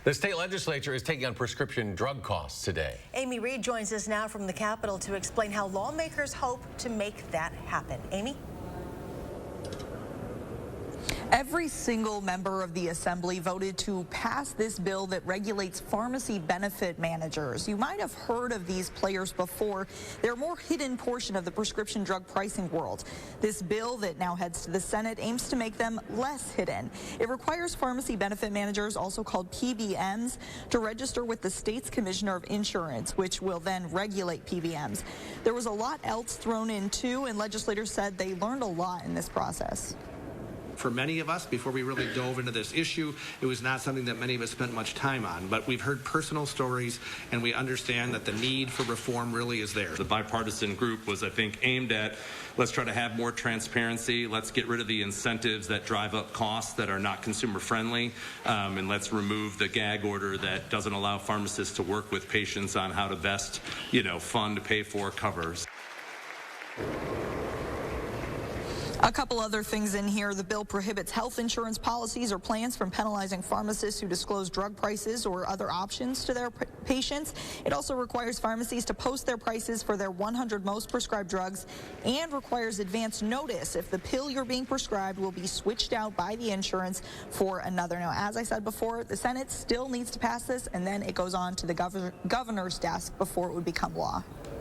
The state legislature is taking on prescription drug costs today. Amy Reed joins us now from the Capitol to explain how lawmakers hope to make that happen. Amy? Every single member of the Assembly voted to pass this bill that regulates pharmacy benefit managers. You might have heard of these players before. They're a more hidden portion of the prescription drug pricing world. This bill that now heads to the Senate aims to make them less hidden. It requires pharmacy benefit managers, also called PBMs, to register with the state's Commissioner of Insurance, which will then regulate PBMs. There was a lot else thrown in too, and legislators said they learned a lot in this process. For many of us, before we really dove into this issue, it was not something that many of us spent much time on. But we've heard personal stories, and we understand that the need for reform really is there. The bipartisan group was, I think, aimed at, let's try to have more transparency, let's get rid of the incentives that drive up costs that are not consumer friendly, and let's remove the gag order that doesn't allow pharmacists to work with patients on how to best, fund, pay for, covers. A couple other things in here. The bill prohibits health insurance policies or plans from penalizing pharmacists who disclose drug prices or other options to their patients. It also requires pharmacies to post their prices for their 100 most prescribed drugs and requires advance notice if the pill you're being prescribed will be switched out by the insurance for another. Now, as I said before, the Senate still needs to pass this, and then it goes on to the governor's desk before it would become law.